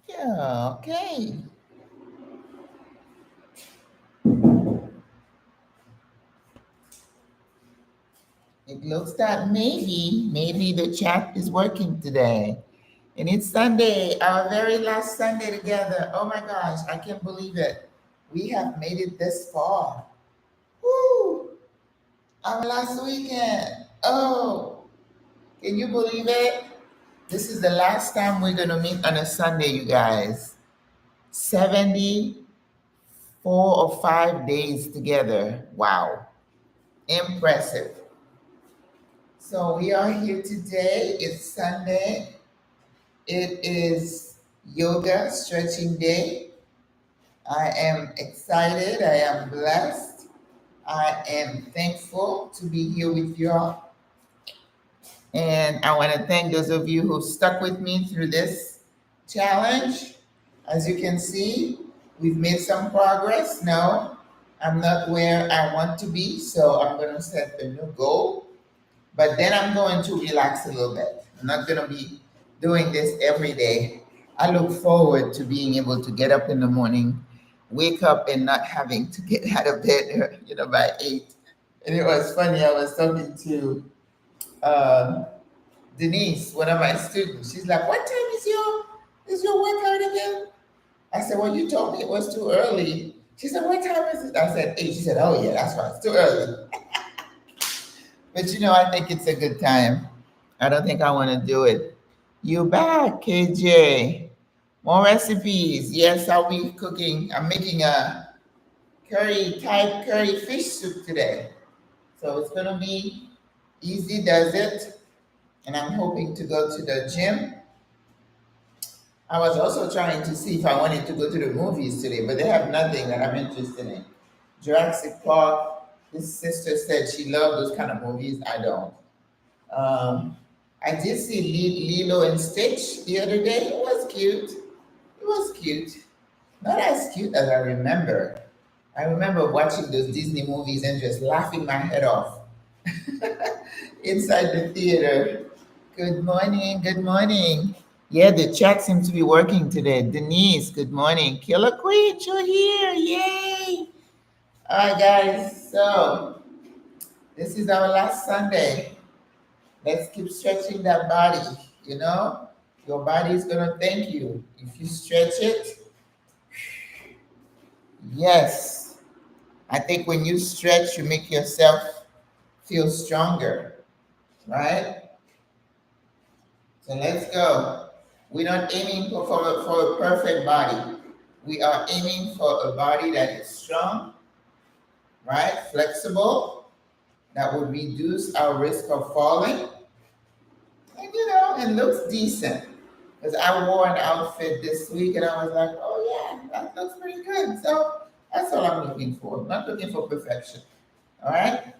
Yeah, okay. It looks that maybe the chat is working today. And it's Sunday, our very last Sunday together. Oh my gosh, I can't believe it. We have made it this far. Woo! Our last weekend. Oh, can you believe it? This is the last time we're going to meet on a Sunday, you guys. 74 or 5 days together. Wow. Impressive. So we are here today. It's Sunday. It is yoga stretching day. I am excited. I am blessed. I am thankful to be here with you all. And I want to thank those of you who stuck with me through this challenge. As you can see, we've made some progress. No, I'm not where I want to be, so I'm going to set a new goal. But then I'm going to relax a little bit. I'm not going to be doing this every day. I look forward to being able to get up in the morning, wake up and not having to get out of bed, by 8. And it was funny. I was talking to uh, Denise, one of my students. She's like, "What time is your workout again?" I said, "Well, you told me it was too early." She said, "What time is it?" I said, 8. She said, "Oh yeah, that's right. It's too early." But I think it's a good time. I don't think I want to do it. You back, KJ? More recipes. Yes, I'll be cooking. I'm making a curry fish soup today. So it's gonna be easy, does it? And I'm hoping to go to the gym. I was also trying to see if I wanted to go to the movies today, but they have nothing that I'm interested in. Jurassic Park. His sister said she loved those kind of movies. I don't. Um, I did see Lilo and Stitch the other day. It was cute. It was cute. Not as cute as I remember. I remember watching those Disney movies and just laughing my head off inside the theater. Good morning. Good morning. Yeah, the chat seems to be working today. Denise, good morning. Killer Queen, you're here. Yay. All right, guys. So this is our last Sunday. Let's keep stretching that body. Your body is going to thank you. If you stretch it, yes. I think when you stretch, you make yourself feel stronger, right? So let's go. We're not aiming for a perfect body. We are aiming for a body that is strong, right? Flexible, that would reduce our risk of falling, and looks decent. Because I wore an outfit this week and I was like, oh yeah, that looks pretty good. So that's all I'm looking for. I'm not looking for perfection. All right,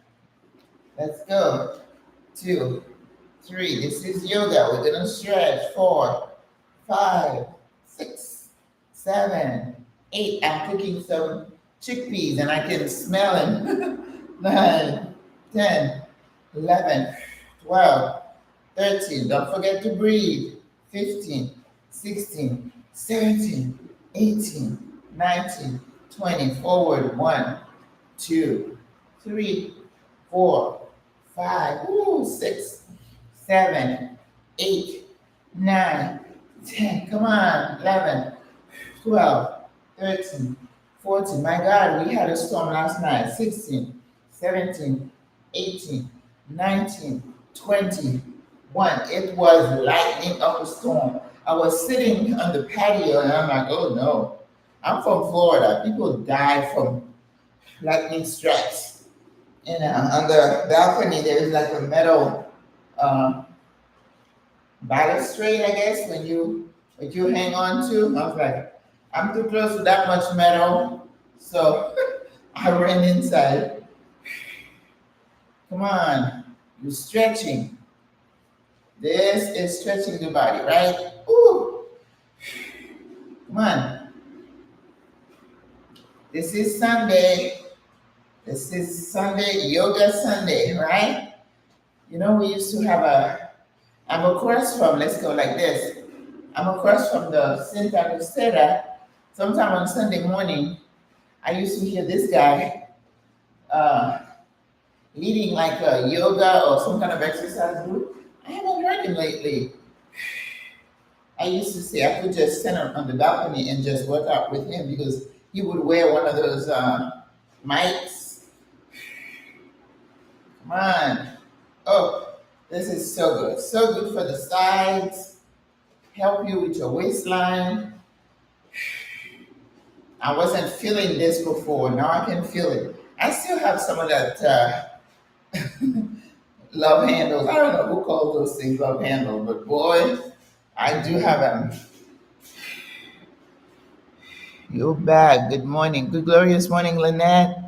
let's go. 2, 3. This is yoga. We're gonna stretch. 4, 5, 6, 7, 8. I'm cooking some chickpeas and I can smell them. 9, 10, 11, 12, 13. Don't forget to breathe. 15, 16, 17, 18, 19, 20. Forward. 1, 2, 3, 4, 5, 6, 7, 8, 9, 10. Come on. 11, 12, 13, 14. My God, we had a storm last night. 16, 17, 18, 19, 21. It was lightning up a storm. I was sitting on the patio and I'm like, oh no. I'm from Florida. People die from lightning strikes. On the balcony, there is like a metal balustrade, I guess, when you hang on to. I was like, I'm too close to that much metal, so I ran inside. Come on, you're stretching. This is stretching the body, right? Ooh. Come on. This is Sunday. This is Sunday, Yoga Sunday, right? We used to have I'm across from, let's go like this. I'm across from the Santa Lucera. Sometime on Sunday morning, I used to hear this guy uh, leading like a yoga or some kind of exercise group. I haven't heard him lately. I used to say I could just stand on the balcony and just work out with him because he would wear one of those mics. Come on. Oh, this is so good. So good for the sides, help you with your waistline. I wasn't feeling this before. Now I can feel it. I still have some of that love handles. I don't know who calls those things love handles, but boy, I do have them. You're back. Good morning. Good, glorious morning, Lynette.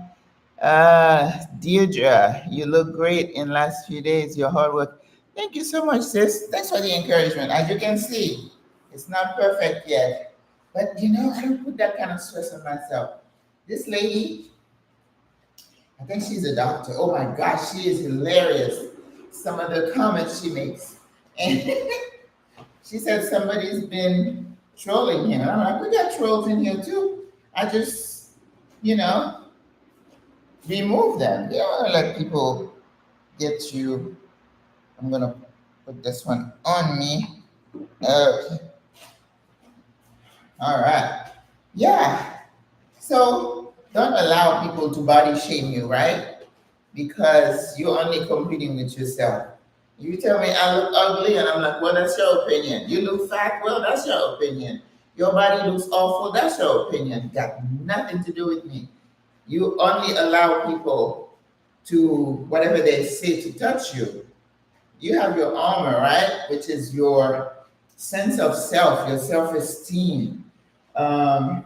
Deirdre, you look great in last few days. Your hard work. Thank you so much, sis. Thanks for the encouragement. As you can see, it's not perfect yet. But you know, I don't put that kind of stress on myself. This lady, I think she's a doctor. Oh my gosh, she is hilarious. Some of the comments she makes. And she said somebody's been trolling him. And I'm like, we got trolls in here too. I just, you know, remove them. You don't want to let people get you. I'm going to put this one on me. Okay. All right. Yeah. So don't allow people to body shame you, right? Because you're only competing with yourself. You tell me I look ugly, and I'm like, well, that's your opinion. You look fat, well, that's your opinion. Your body looks awful, that's your opinion. Got nothing to do with me. You only allow people to, whatever they say, to touch you. You have your armor, right? Which is your sense of self, your self-esteem. Um,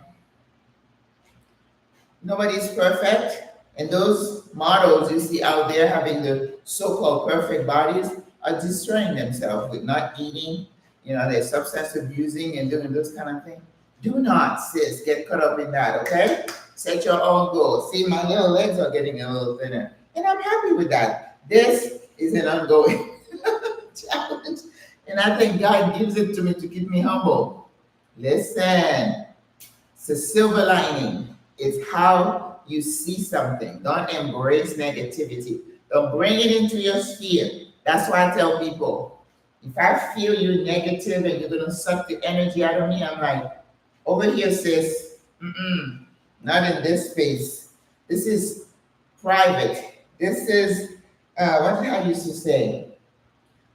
Nobody's perfect. And those models you see out there having the so-called perfect bodies are destroying themselves with not eating, they're substance abusing and doing those kind of things. Do not, sis, get caught up in that, okay? Set your own goals. See, my little legs are getting a little thinner. And I'm happy with that. This is an ongoing challenge. And I think God gives it to me to keep me humble. Listen, it's a silver lining. It's how you see something. Don't embrace negativity. Don't bring it into your sphere. That's why I tell people, if I feel you're negative and you're gonna suck the energy out of me, I'm like, over here, sis. Not in this space. This is private. This is what I used to say,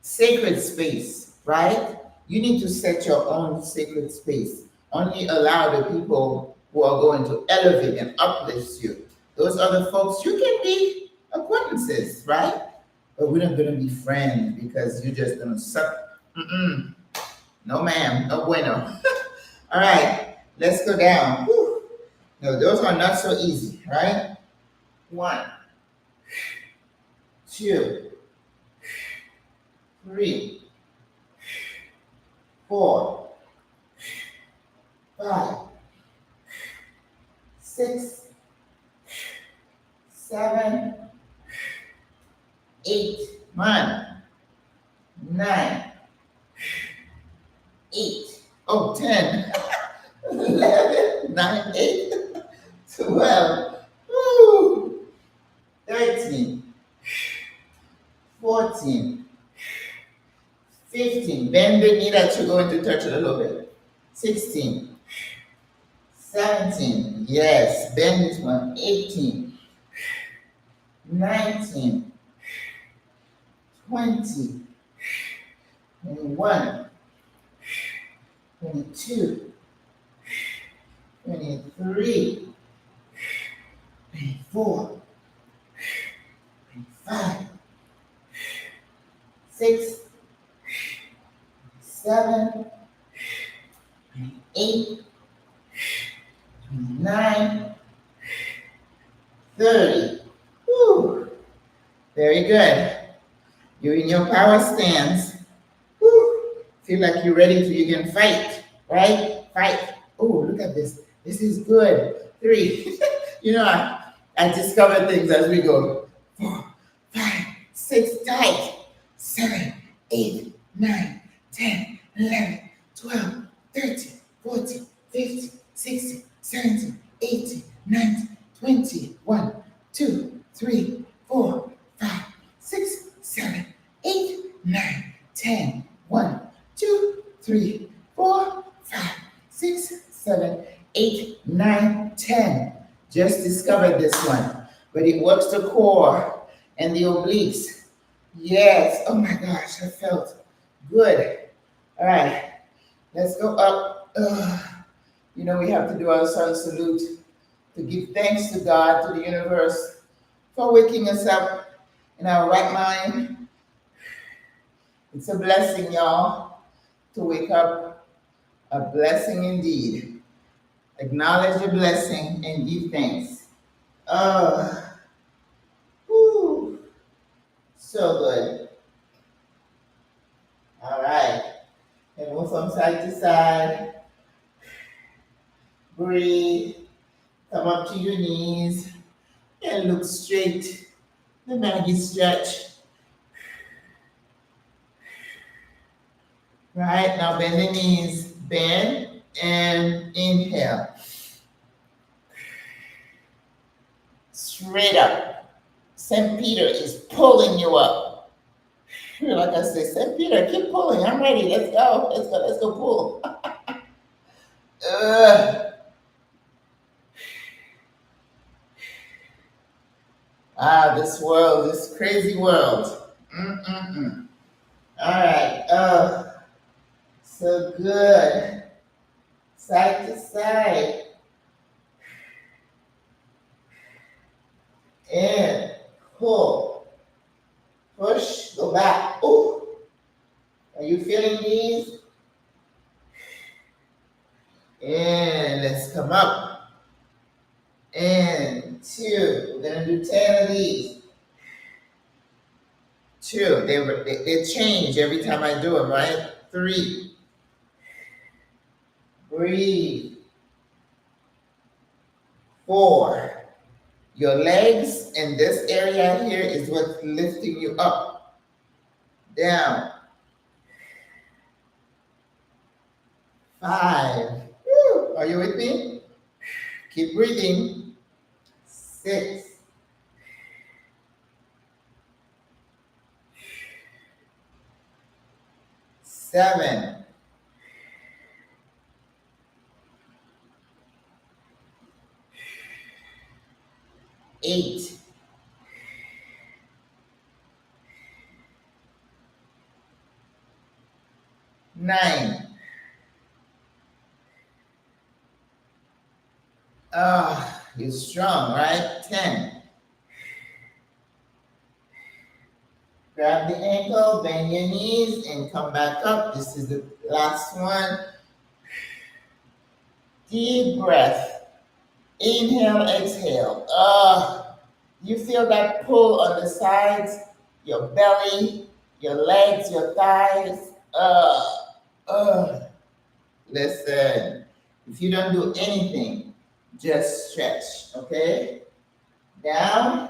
sacred space, right? You need to set your own sacred space. Only allow the people who are going to elevate and uplift you. Those other folks, you can be acquaintances, right? But we're not going to be friends because you're just going to suck. No, ma'am. No bueno. All right. Let's go down. Whew. No, those are not so easy, right? 1, 2, 3, 4, 5, 6, 7, 8, 9, 8, 10, 11, 9, 8, 12, 13, 14, 15. Bend the knee that you're going to touch it a little bit. 16, 17. Yes, bend this one. 18, 19, 20, 21, 22, 23, 24, 25, 6, 7, 8, 9, 30. Woo. Very good. You're in your power stance. Woo. Feel like you're ready to, you can fight, right? Fight. Oh, look at this. This is good. 3. I discover things as we go. 4, 5, 6, tight. 7, 8, 9, 10, 11, 12, 13, 14, 15, 16, 17, 18, 19, 20, 1, 2, 3, 4, 5, 6, 7, 8, 9, 10, 1, 2, 3, 4, 5, 6, 7, 8, 9, 10. Just discovered this one, but it works the core and the obliques. Yes, oh my gosh, I felt good. All right, let's go up. We have to do our sun salute to give thanks to God, to the universe, for waking us up in our right mind. It's a blessing, y'all, to wake up. A blessing indeed. Acknowledge the blessing and give thanks. Oh, whew, so good. All right, and move from side to side. Breathe. Come up to your knees and look straight. The Maggie stretch. Right, now bend the knees. Bend and inhale. Straight up. St. Peter is pulling you up. Like I say, St. Peter, keep pulling. I'm ready. Let's go. Let's go pull. This world, this crazy world. Mm-mm-mm. All right. So good. Side to side. In. Pull. Push. Go back. Ooh. Are you feeling these? And let's come up. And 2. We're going to do 10 of these. 2. They change every time I do them, right? 3. Breathe. 4. Your legs and this area here is what's lifting you up. Down. 5. Woo. Are you with me? Keep breathing. 6. 7. 8. 9. You're strong, right? 10. Grab the ankle, bend your knees, and come back up. This is the last one. Deep breath. Inhale, exhale. You feel that pull on the sides, your belly, your legs, your thighs. Listen, if you don't do anything, just stretch, okay? Down,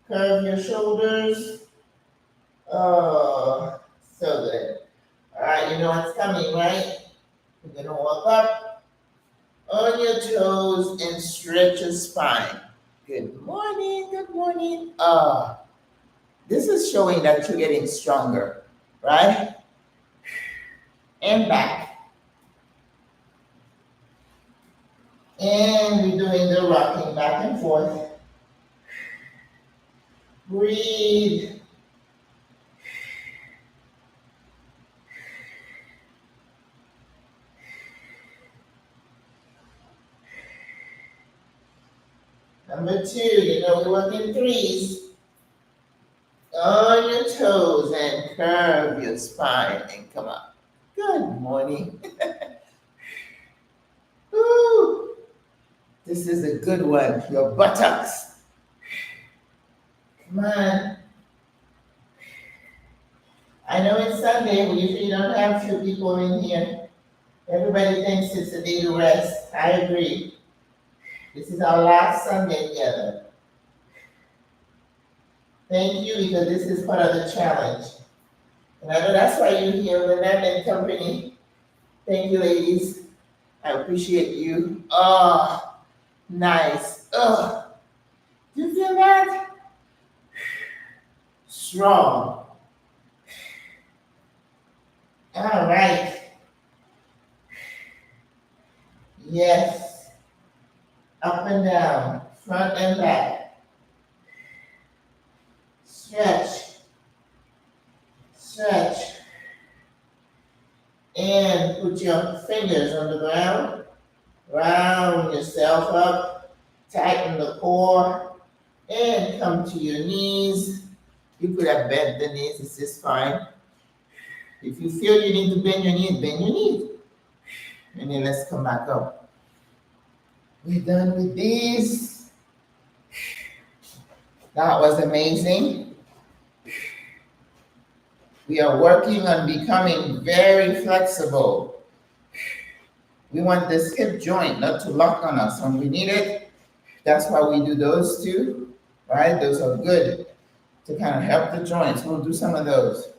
curve your shoulders. Oh, so good. All right, you know what's coming, right? You're gonna walk up on your toes and stretch your spine. Good morning, good morning. This is showing that you're getting stronger, right? And back. And we're doing the rocking back and forth. Breathe. Number 2, we work in 3s. On your toes and curve your spine and come up. Good morning. Woo. This is a good one. Your buttocks. Come on. I know it's Sunday. We usually don't have 2 people in here. Everybody thinks it's a day to rest. I agree. This is our last Sunday together. Thank you, because this is part of the challenge. And I know that's why you're here, Lynette and company. Thank you, ladies. I appreciate you. Oh, nice. Oh, you feel that? Strong. All right. Yes. Up and down, front and back. Stretch. Stretch. And put your fingers on the ground. Round yourself up. Tighten the core. And come to your knees. You could have bent the knees. This is fine. If you feel you need to bend your knees, bend your knees. And then let's come back up. We're done with these. That was amazing. We are working on becoming very flexible. We want this hip joint not to lock on us when we need it. That's why we do those two, right? Those are good to kind of help the joints. We'll do some of those.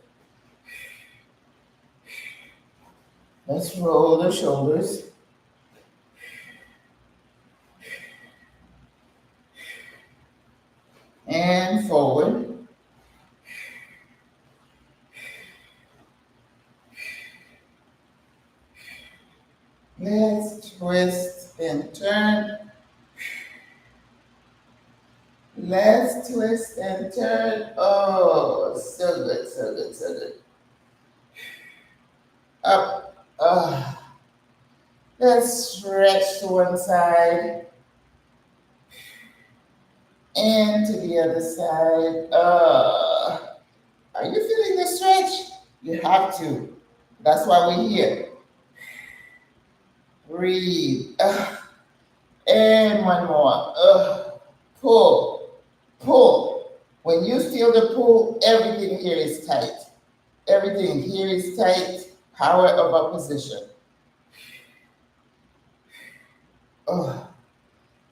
Let's roll the shoulders. And forward. Let's twist and turn. Let's twist and turn. Oh, so good, so good, so good. Up. Let's stretch to one side and to the other side. Are you feeling the stretch? You have to. That's why we're here. Breathe. And one more. Pull. Pull. When you feel the pull, everything here is tight. Everything here is tight. Power of opposition. Oh,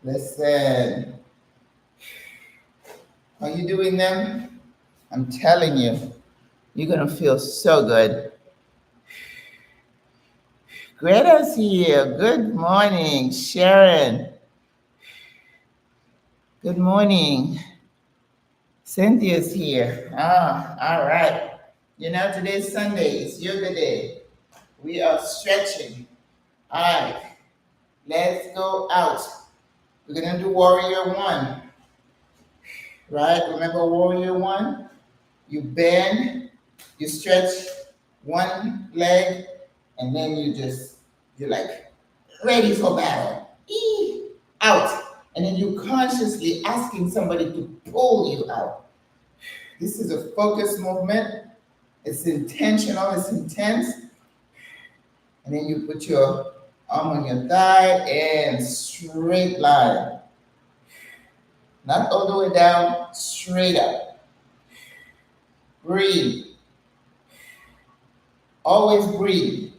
listen. Are you doing them? I'm telling you, you're going to feel so good. Greta's here. Good morning, Sharon. Good morning. Cynthia's here. All right. You know, today's Sunday. It's yoga day. We are stretching. All right. Let's go out. We're going to do warrior one. Right? Remember warrior one? You bend, you stretch one leg, and then you're like ready for battle. Out. And then you consciously asking somebody to pull you out. This is a focused movement. It's intentional, it's intense. And then you put your arm on your thigh and straight line. Not all the way down, straight up. Breathe. Always breathe.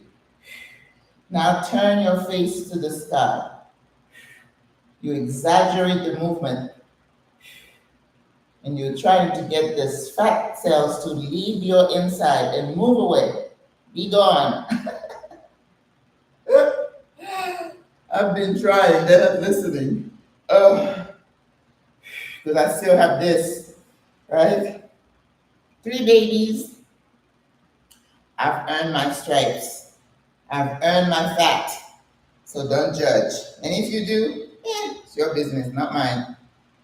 Now turn your face to the sky. You exaggerate the movement. And you're trying to get the fat cells to leave your inside and move away. Be gone. I've been trying, they're not listening. Because I still have this, right? 3 babies. I've earned my stripes. I've earned my fat. So don't judge. And if you do, it's your business, not mine.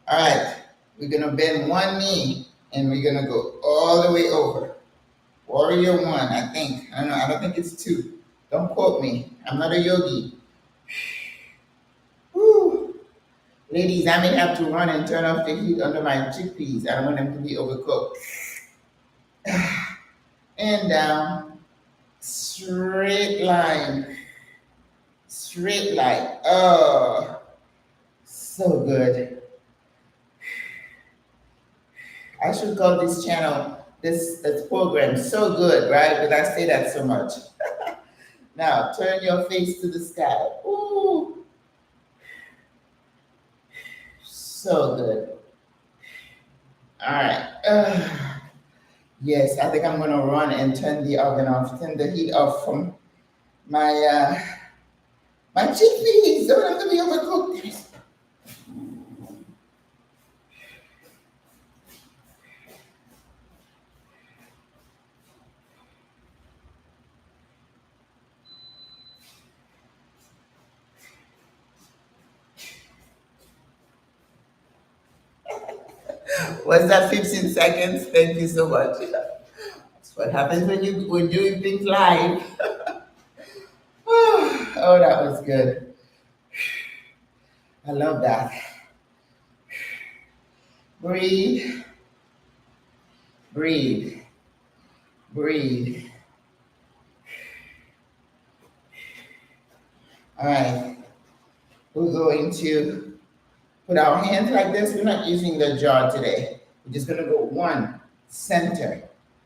All right, we're gonna bend one knee and we're gonna go all the way over. Warrior one, I think. I don't know, I don't think it's 2. Don't quote me. I'm not a yogi. Woo. Ladies, I may have to run and turn off the heat under my chickpeas. I don't want them to be overcooked. And down. Straight line. Straight line. Oh, so good. I should call this channel, this program, So Good, right? But I say that so much. Now, turn your face to the sky. Ooh. So good. All right. Yes, I think I'm gonna run and turn the oven off, turn the heat off from my my chickpeas. Don't have to be overcooked. Was that 15 seconds? Thank you so much. That's what happens when we're doing things live. Oh, that was good. I love that. Breathe, breathe, breathe. All right, we're going to put our hands like this. We're not using the jar today. We're just gonna go one, center,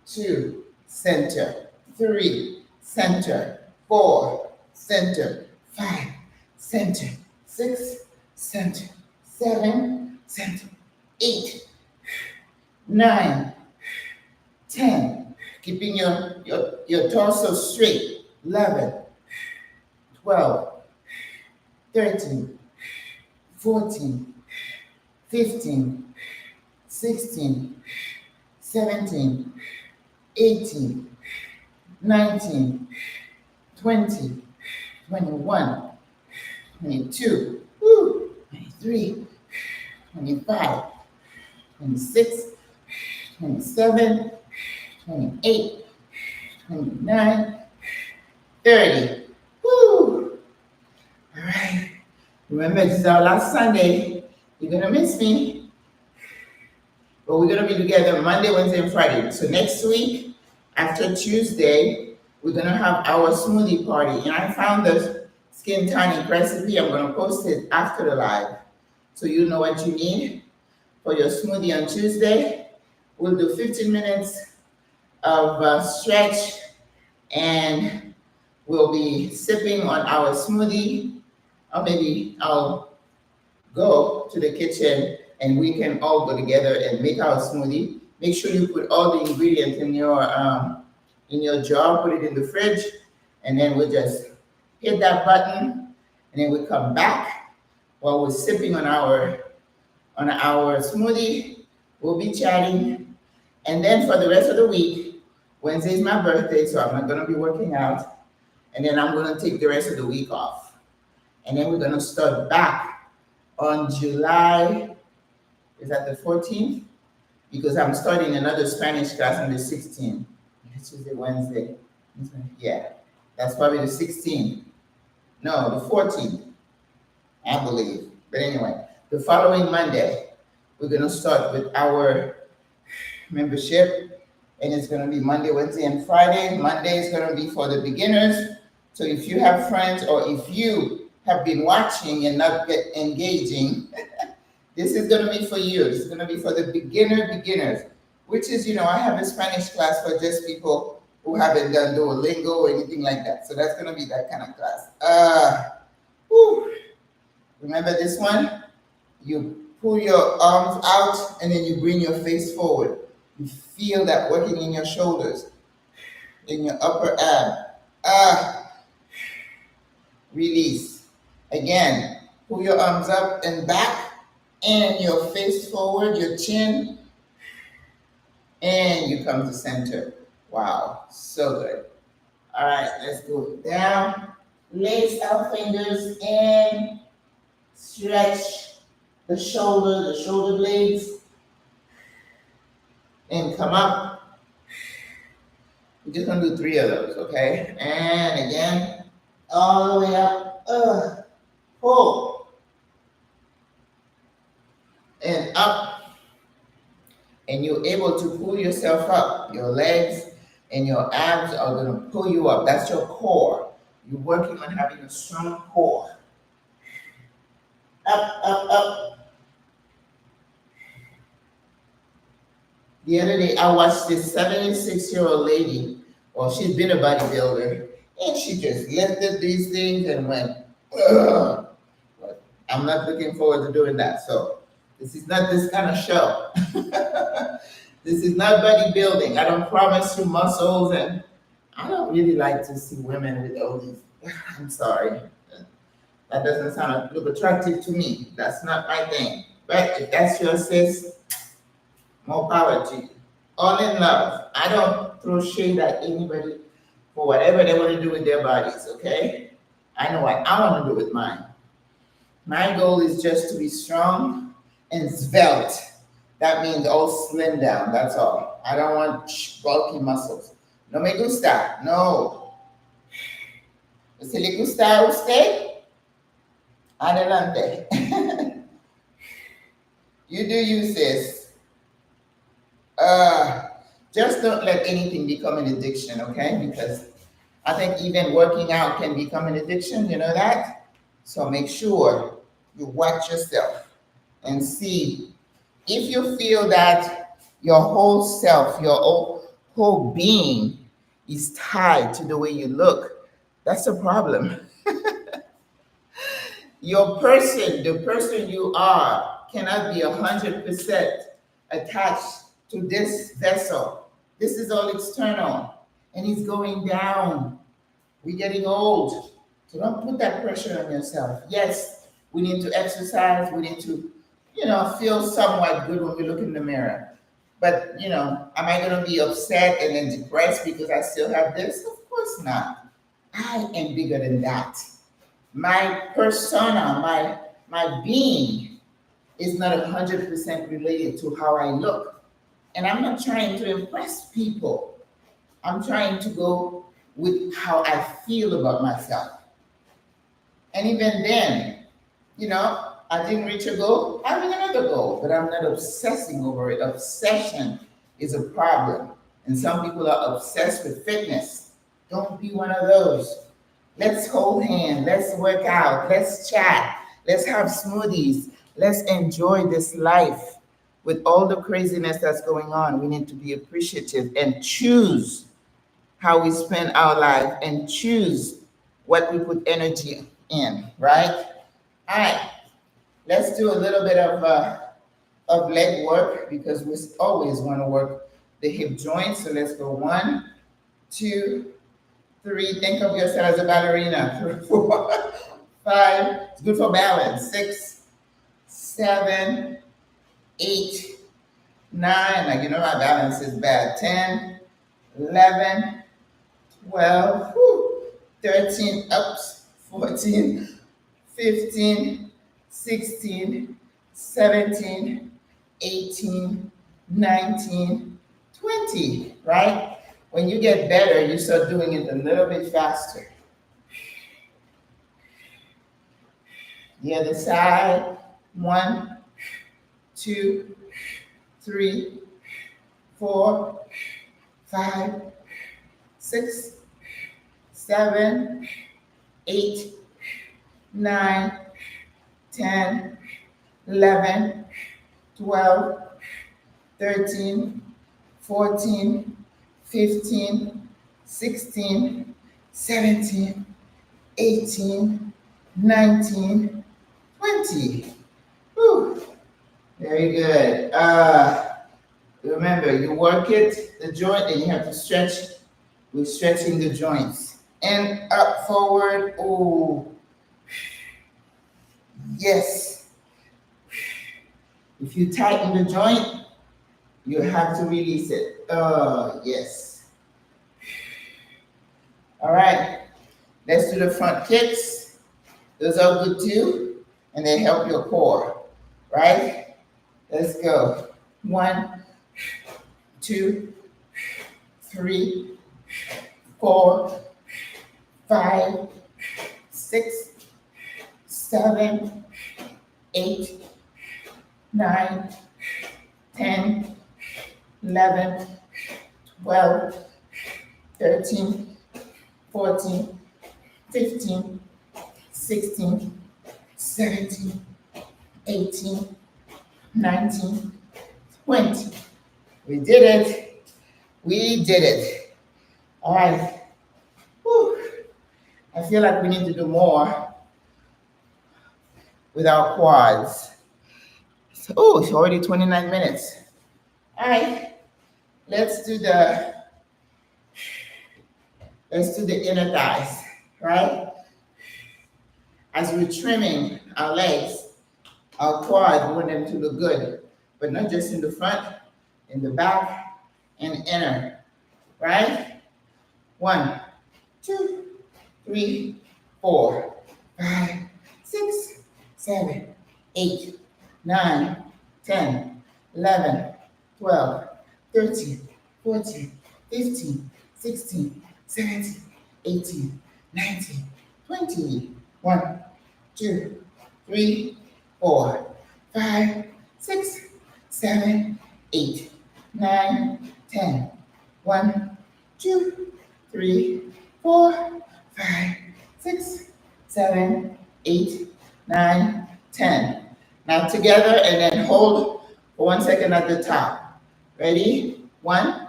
two, center, three, center, four, center, five, center, six, center, seven, center, eight, nine, 10. Keeping your torso straight. 11, 12, 13, 14, 15, 16, 17, 18, 19, 20, 21, 22, 23, 25, 26, 27, 28, 29, 30. Woo! All right. Remember, this is our last Sunday. You're going to miss me. But we're going to be together Monday, Wednesday, and Friday. So next week, after Tuesday, we're going to have our smoothie party. And I found the skin tonic recipe. I'm going to post it after the live. So you know what you need for your smoothie on Tuesday. We'll do 15 minutes of stretch, and we'll be sipping on our smoothie. Or maybe I'll go to the kitchen and we can all go together and make our smoothie. Make sure you put all the ingredients in your jar, put it in the fridge, and then we'll just hit that button, and then we come back while we're sipping on our smoothie. We'll be chatting, and then for the rest of the week, Wednesday is my birthday, so I'm not gonna be working out, and then I'm gonna take the rest of the week off, and then we're gonna start back on July. Is that the 14th? Because I'm starting another Spanish class on the 16th. Tuesday, Wednesday. Yeah, that's probably the 16th. No, the 14th, I believe. But anyway, the following Monday, we're gonna start with our membership, and it's gonna be Monday, Wednesday, and Friday. Monday is gonna be for the beginners. So if you have friends, or if you have been watching and not get engaging, this is gonna be for you. This is gonna be for the beginners, which is, I have a Spanish class for just people who haven't done Duolingo or anything like that. So that's gonna be that kind of class. Remember this one? You pull your arms out and then you bring your face forward. You feel that working in your shoulders, in your upper ab. Release. Again, pull your arms up and back, and your face forward, your chin, and you come to center. Wow, so good. All right, let's go down. Lace our fingers in. Stretch the shoulder blades, and come up. We're just gonna do 3 of those, okay? And again, all the way up. Pull. And up. And you're able to pull yourself up. Your legs and your abs are gonna pull you up. That's your core. You're working on having a strong core. Up. The other day, I watched this 76-year-old lady. Well, she's been a bodybuilder, and she just lifted these things and went, ugh. But I'm not looking forward to doing that. So this is not this kind of show. This is not bodybuilding. I don't promise you muscles, and I don't really like to see women with all these. I'm sorry. That doesn't sound look attractive to me. That's not my thing. But if that's your sis, more power to you. All in love. I don't throw shade at anybody for whatever they want to do with their bodies, okay? I know what I want to do with mine. My goal is just to be strong and svelte. That means all slim down, that's all. I don't want bulky muscles. No me gusta, no. Si le gusta a usted, adelante. You do you, sis. Just don't let anything become an addiction, okay? Because I think even working out can become an addiction, you know that? So make sure you watch yourself and see if you feel that your whole self, your whole being is tied to the way you look. That's a problem. Your person, the person you are, cannot be 100% attached to this vessel. This is all external, and it's going down. We're getting old, so don't put that pressure on yourself. Yes, we need to exercise. We need to, feel somewhat good when we look in the mirror. But, am I going to be upset and then depressed because I still have this? Of course not. I am bigger than that. My persona, my being is not 100% related to how I look. And I'm not trying to impress people. I'm trying to go with how I feel about myself. And even then, I didn't reach a goal, having another goal, but I'm not obsessing over it. Obsession is a problem. And some people are obsessed with fitness. Don't be one of those. Let's hold hands, let's work out, let's chat, let's have smoothies, let's enjoy this life with all the craziness that's going on. We need to be appreciative and choose how we spend our life and choose what we put energy in, right? All right, let's do a little bit of leg work because we always want to work the hip joints. So let's go 1, 2, 3. Think of yourself as a ballerina. 3, 4, 5. It's good for balance. 6, 7, 8, 9. Like my balance is bad. 10, 11, 12, 13, ups, 14, 15, 16, 17, 18, 19, 20, right? When you get better, you start doing it a little bit faster. The other side. 1, 2, 3, 4, 5, 6, 7, 8, 9, 10, 11, 12, 13, 14, 15, 16, 17, 18, 19, 20. Whew. Very good. Remember, you work it, the joint, and you have to stretch. We're stretching the joints. And up, forward. Oh, yes. If you tighten the joint, you have to release it. Yes. All right. Let's do the front kicks. Those are good too, and they help your core, right? Let's go. 1, 2, 3, 4, 5, 6, 7, 8, 9, 10, 11, 12, 13, 14, 15, 16, 17, 18, 19, 20. We did it. We did it. All right. Whew. I feel like we need to do more with our quads. So, oh, it's already 29 minutes. All right. Let's do the inner thighs, right? As we're trimming our legs, our quads, we want them to look good, but not just in the front, in the back, and inner, right? 1, 2, 3, 4, 5, 6, 7, 8, 9, 10, 11, 12, 13, 14, 15, 16, 17, 18, 19, 20. 1, 2, 3, 4, 5, 6, 7, 8, 9, 10. 1, 2, 3, 4, 5, 6, 7, 8, 9, 10. Now together and then hold for 1 second at the top. Ready? 1,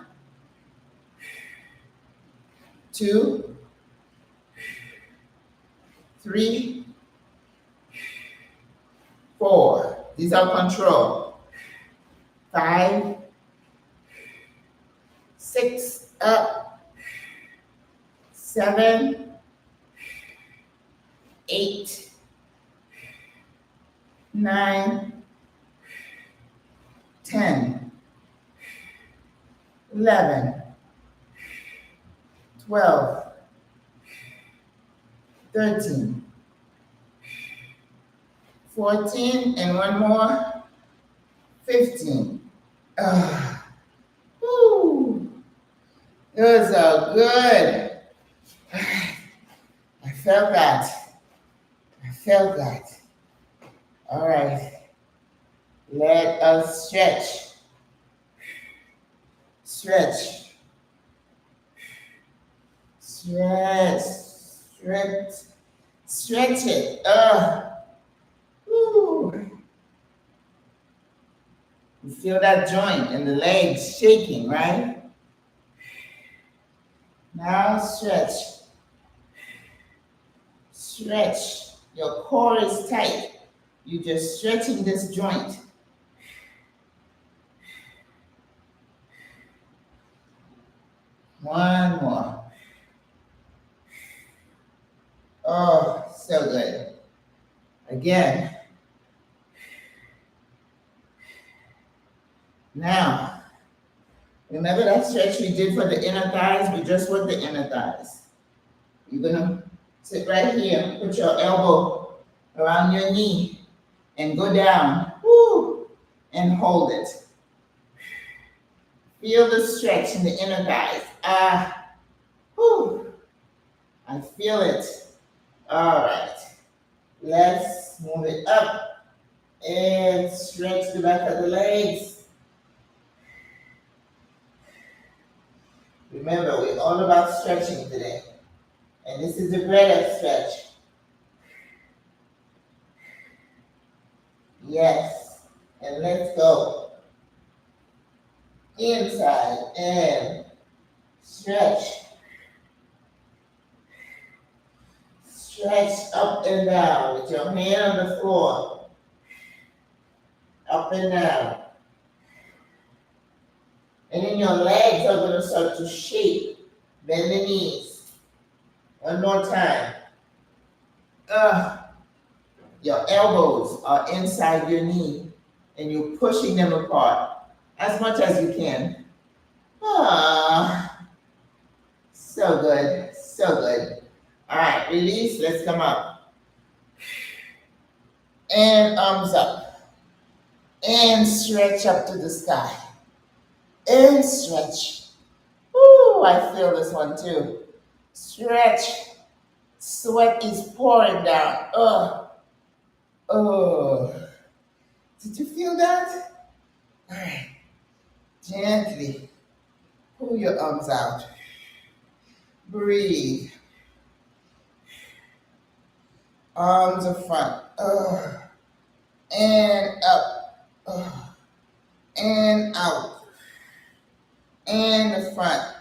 2, 3, 4. These are control. 5, 6, up. 7, 8, 9, 10, 11, 12, 13, 14, and one more, 15. Woo. Those are good. I felt that. I felt that. All right. Let us stretch. Stretch. Stretch. Stretch. Stretch it. Woo. You feel that joint and the legs shaking, right? Now stretch. Stretch. Your core is tight. You're just stretching this joint. One more. Oh, so good. Again. Now, remember that stretch we did for the inner thighs? We just worked the inner thighs. You're gonna sit right here, put your elbow around your knee and go down, woo, and hold it. Feel the stretch in the inner thighs. Woo, I feel it. All right, let's move it up and stretch the back of the legs. Remember, we're all about stretching today. And this is the breath stretch. Yes. And let's go. Inside and stretch. Stretch up and down with your hand on the floor. Up and down. And then your legs are going to start to shake. Bend the knees. One more time. Your elbows are inside your knee and you're pushing them apart as much as you can. So good, so good. All right, release, let's come up. And arms up. And stretch up to the sky. And stretch. Woo, I feel this one too. Stretch. Sweat is pouring down. Did you feel that? All right. Gently pull your arms out. Breathe. Arms in front. And up. And out. And the front.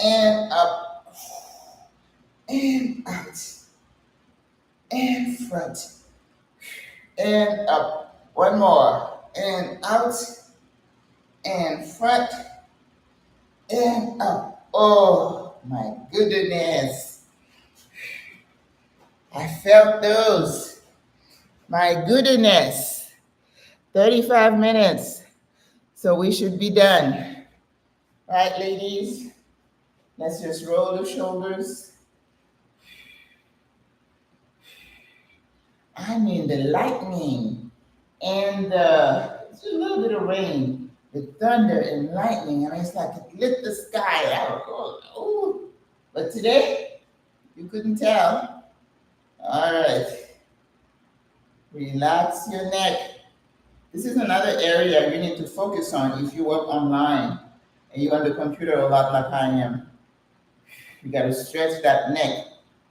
And up. And out. And front. And up. One more. And out. And front. and up. Oh my goodness. I felt those. My goodness. 35 minutes. So we should be done. Right, ladies? Let's just roll the shoulders. I mean, the lightning and it's a little bit of rain, the thunder and lightning. I mean, it's like it lit the sky out. Oh. But today, you couldn't tell. All right. Relax your neck. This is another area you need to focus on if you work online and you're on the computer a lot like I am. You got to stretch that neck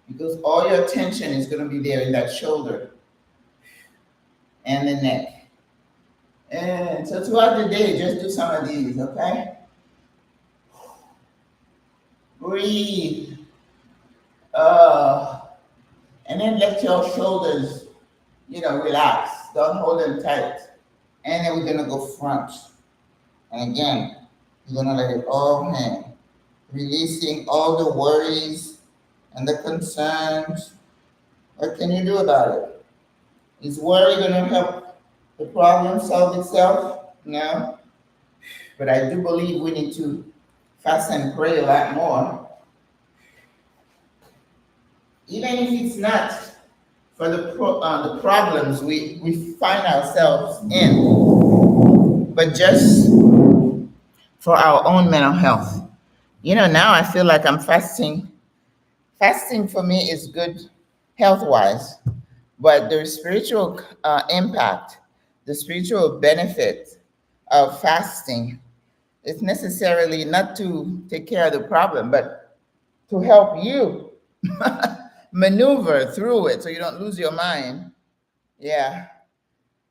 because all your tension is going to be there in that shoulder and the neck. And so throughout the day, just do some of these, okay? Breathe. Uh, and then let your shoulders, relax. Don't hold them tight. And then we're going to go front. And again, you're going to let it all hang. Releasing all the worries and the concerns. What can you do about it? Is worry going to help the problem solve itself? No. But I do believe we need to fast and pray a lot more. Even if it's not for the problems we find ourselves in, but just for our own mental health. Now I feel like I'm fasting. Fasting for me is good health wise, but the spiritual impact, the spiritual benefit of fasting is necessarily not to take care of the problem, but to help you maneuver through it so you don't lose your mind. Yeah,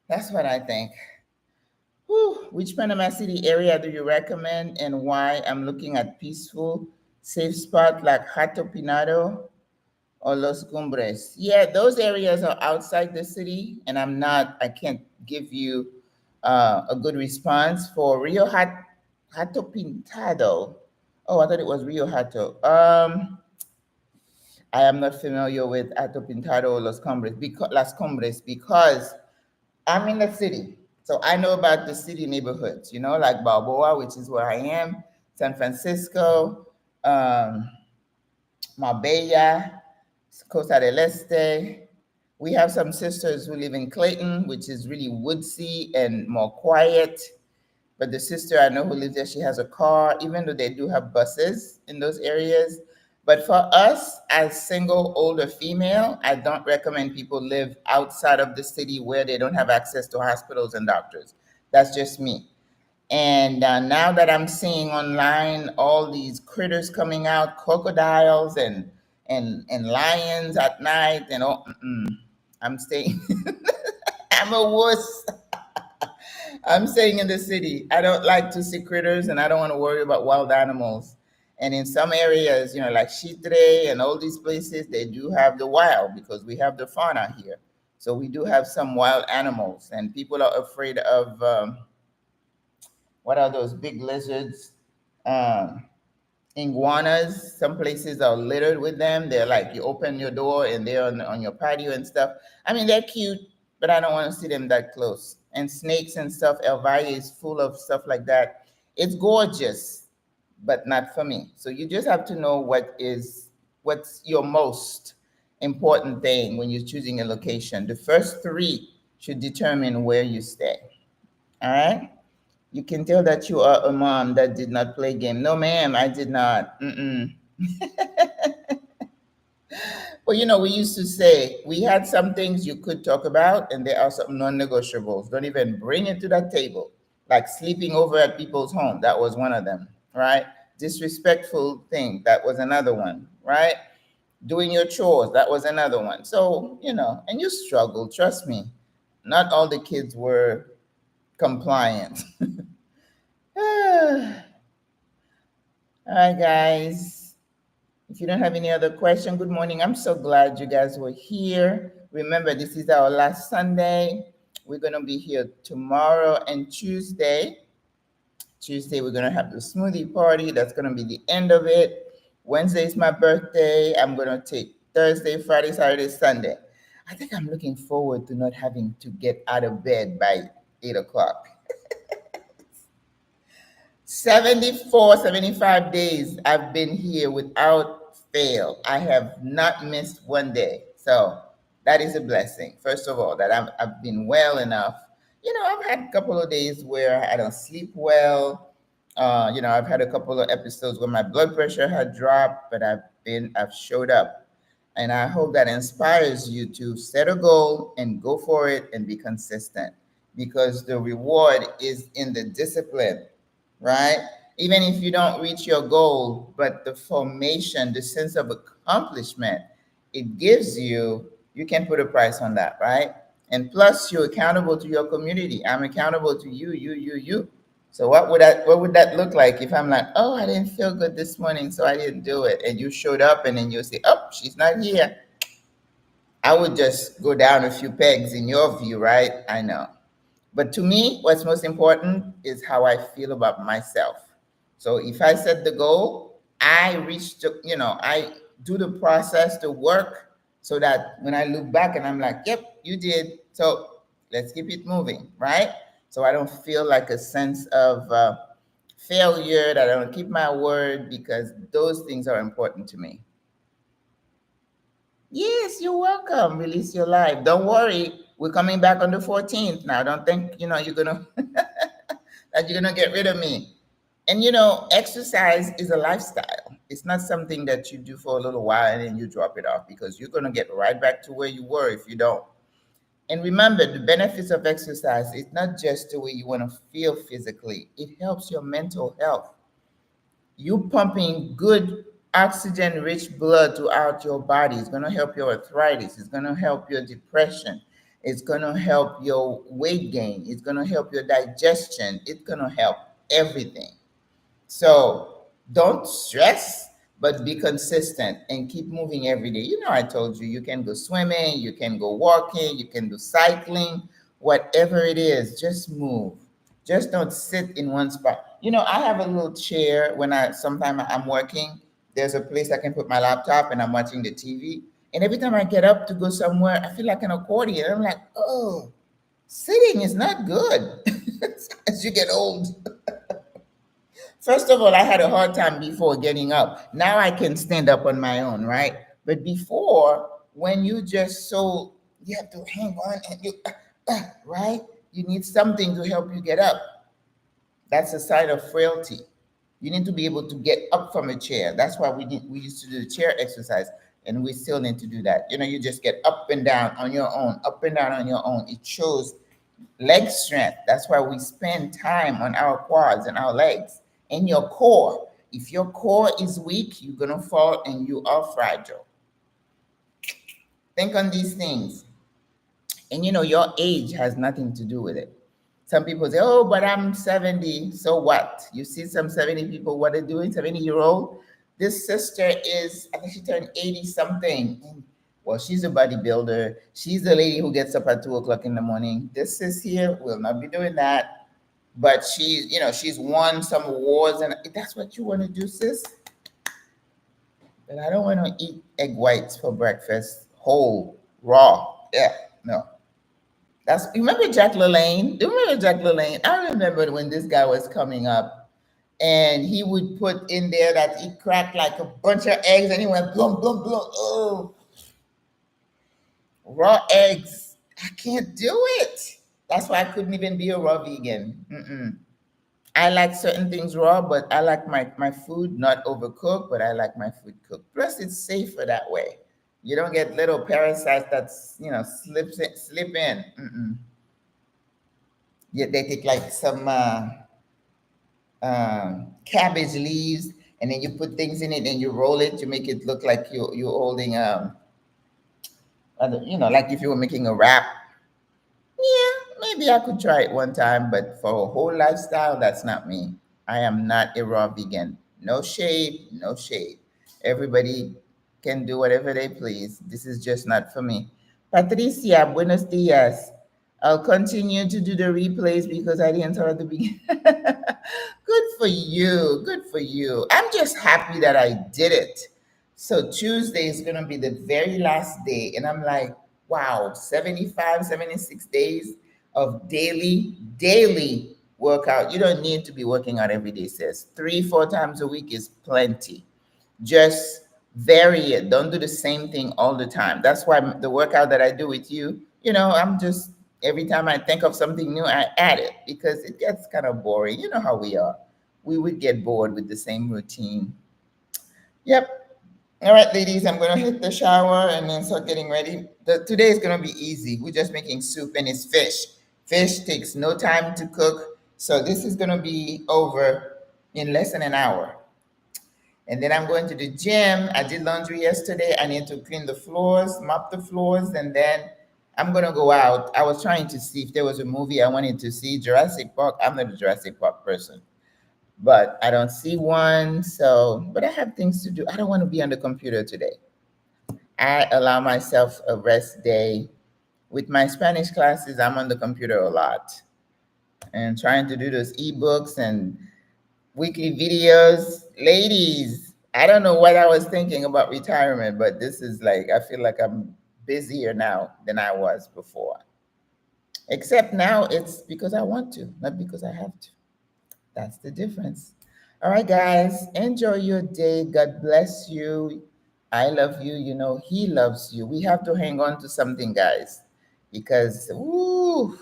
that's what I think. Whew. Which Panama City area do you recommend and why? I'm looking at peaceful, safe spot like Hato Pinado or Los Cumbres. Yeah, those areas are outside the city, and I can't give you a good response for Hato Pintado. Oh, I thought it was Rio Hato. I am not familiar with Hato Pintado or Las Cumbres because I'm in the city. So I know about the city neighborhoods, like Balboa, which is where I am, San Francisco, Marbella, Costa del Este. We have some sisters who live in Clayton, which is really woodsy and more quiet. But the sister I know who lives there, she has a car, even though they do have buses in those areas. But for us, as single older female, I don't recommend people live outside of the city where they don't have access to hospitals and doctors. That's just me. And now that I'm seeing online all these critters coming out, crocodiles and lions at night, I'm staying. I'm a wuss. I'm staying in the city. I don't like to see critters, and I don't want to worry about wild animals. And in some areas, like Chitre and all these places, they do have the wild because we have the fauna here. So we do have some wild animals, and people are afraid of what are those big lizards? Um, Iguanas. Some places are littered with them. They're like you open your door and they're on your patio and stuff. I mean, they're cute, but I don't want to see them that close. And snakes and stuff. El Valle is full of stuff like that. It's gorgeous, but not for me. So you just have to know what's your most important thing when you're choosing a location. The first three should determine where you stay. All right. You can tell that you are a mom that did not play game. No, ma'am, I did not. Mm-mm. Well, we used to say we had some things you could talk about, and there are some non-negotiables. Don't even bring it to that table. Like sleeping over at people's home, that was one of them, right? Disrespectful thing, that was another one, right? Doing your chores, that was another one. So, and you struggled, trust me. Not all the kids were compliant. All right, guys. If you don't have any other question, good morning. I'm so glad you guys were here. Remember, this is our last Sunday. We're going to be here tomorrow and Tuesday Tuesday, we're going to have the smoothie party. That's going to be the end of it. Wednesday is my birthday. I'm going to take Thursday, Friday, Saturday, Sunday. I think I'm looking forward to not having to get out of bed by 8 o'clock. 74, 75 days I've been here without fail. I have not missed one day. So that is a blessing. First of all, that I've been well enough. I've had a couple of days where I don't sleep well. I've had a couple of episodes where my blood pressure had dropped, but I've showed up. And I hope that inspires you to set a goal and go for it and be consistent, because the reward is in the discipline, right? Even if you don't reach your goal, but the formation, the sense of accomplishment it gives you, you can put a price on that, right? And plus, you're accountable to your community. I'm accountable to you. So what would that look like if I'm like, oh, I didn't feel good this morning, so I didn't do it, and you showed up, and then you say, oh, she's not here. I would just go down a few pegs in your view, right? I know. But to me, what's most important is how I feel about myself. So if I set the goal, I do the process, the work, so that when I look back and I'm like, yep, you did. So let's keep it moving, right? So I don't feel like a sense of failure, that I don't keep my word, because those things are important to me. Yes, you're welcome. Release your life. Don't worry. We're coming back on the 14th now. Don't think, you're gonna that you're gonna get rid of me. And exercise is a lifestyle. It's not something that you do for a little while and then you drop it off, because you're gonna get right back to where you were if you don't. And remember, the benefits of exercise is not just the way you want to feel physically. It helps your mental health. You pumping good oxygen rich blood throughout your body is going to help your arthritis. It's going to help your depression. It's going to help your weight gain. It's going to help your digestion. It's going to help everything. So don't stress, but be consistent and keep moving every day. I told you, you can go swimming, you can go walking, you can do cycling, whatever it is, just move. Just don't sit in one spot. I have a little chair when sometimes I'm working. There's a place I can put my laptop and I'm watching the TV. And every time I get up to go somewhere, I feel like an accordion. I'm like, oh, sitting is not good as you get old. First of all, I had a hard time before getting up. Now I can stand up on my own, right? But before, when you have to hang on and right? You need something to help you get up. That's a sign of frailty. You need to be able to get up from a chair. That's why we used to do the chair exercise, and we still need to do that. You just get up and down on your own, up and down on your own. It shows leg strength. That's why we spend time on our quads and our legs and your core. If your core is weak, you're going to fall and you are fragile. Think on these things. And your age has nothing to do with it. Some people say, oh, but I'm 70. So what? You see some 70 people, what they're doing, 70-year-old. This sister I think she turned 80 something. And, well, she's a bodybuilder. She's the lady who gets up at 2 o'clock in the morning. This sis here will not be doing that. But she's won some awards, and that's what you want to do, sis. But I don't want to eat egg whites for breakfast, whole, raw. Yeah, no. Remember Jack LaLanne? Do you remember Jack LaLanne? I remember when this guy was coming up, and he would put in there that he cracked like a bunch of eggs, and he went blum, blum, blum. Oh, raw eggs. I can't do it. That's why I couldn't even be a raw vegan. I like certain things raw, but I like my food not overcooked, but I like my food cooked. Plus, it's safer that way. You don't get little parasites that slip in. Yeah, they take like some cabbage leaves, and then you put things in it and you roll it to make it look like you're holding like if you were making a wrap. Yeah, maybe I could try it one time, but for a whole lifestyle, that's not me. I am not a raw vegan. No shade, no shade. Everybody can do whatever they please. This is just not for me. Patricia, buenos dias. I'll continue to do the replays because I didn't start at the beginning. Good for you. Good for you. I'm just happy that I did it. So Tuesday is going to be the very last day. And I'm like, wow, 75, 76 days of daily workout. You don't need to be working out every day, sis. 3, 4 times a week is plenty. Just vary it. Don't do the same thing all the time. That's why the workout that I do with you, I'm just every time I think of something new, I add it because it gets kind of boring. You know how we are. We would get bored with the same routine. Yep. All right, ladies, I'm gonna hit the shower and then start getting ready. Today is gonna be easy. We're just making soup and it's fish. Fish takes no time to cook, so this is gonna be over in less than an hour. And then I'm going to the gym. I did laundry yesterday. I need to clean the floors, mop the floors, and then I'm gonna go out. I was trying to see if there was a movie I wanted to see. Jurassic Park. I'm not a Jurassic Park person, but I don't see one. So, but I have things to do. I don't want to be on the computer today. I allow myself a rest day. With my Spanish classes, I'm on the computer a lot and trying to do those ebooks and weekly videos. Ladies, I don't know what I was thinking about retirement, but this is like, I feel like I'm busier now than I was before. Except now it's because I want to, not because I have to. That's the difference. All right, guys, enjoy your day. God bless you. I love you. You know, He loves you. We have to hang on to something, guys, because, ooh,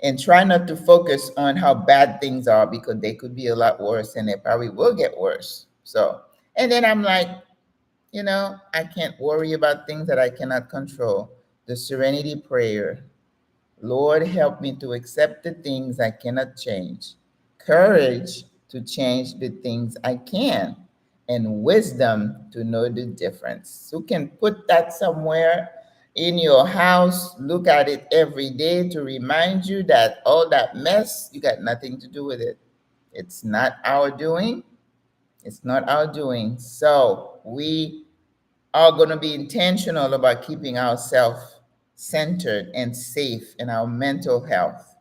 and try not to focus on how bad things are because they could be a lot worse and they probably will get worse. So, and then I'm like, I can't worry about things that I cannot control. The serenity prayer. Lord, help me to accept the things I cannot change, courage to change the things I can, and wisdom to know the difference. You can put that somewhere in your house. Look at it every day to remind you that all that mess, you got nothing to do with it. It's not our doing. It's not our doing. So we are going to be intentional about keeping ourselves centered and safe in our mental health.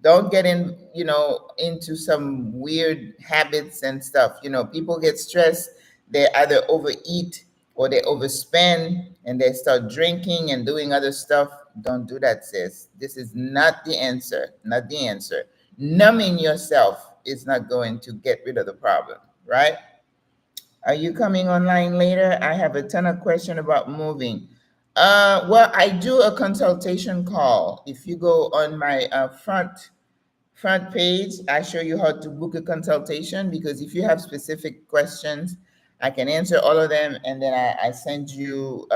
Don't get into some weird habits and stuff. People get stressed, they either overeat or they overspend and they start drinking and doing other stuff. Don't do that, sis. This is not the answer. Not the answer. Numbing yourself is not going to get rid of the problem, right? Are you coming online later? I have a ton of question about moving. Well, I do a consultation call. If you go on my front page, I show you how to book a consultation because if you have specific questions, I can answer all of them, and then I send you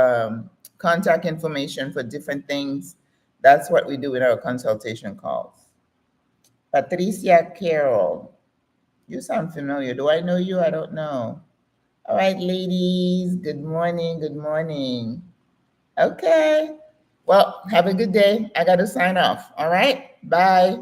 contact information for different things. That's what we do in our consultation calls. Patricia Carroll, you sound familiar. Do I know you? I don't know. All right, ladies. Good morning. Good morning. Okay. Well, have a good day. I got to sign off. All right. Bye.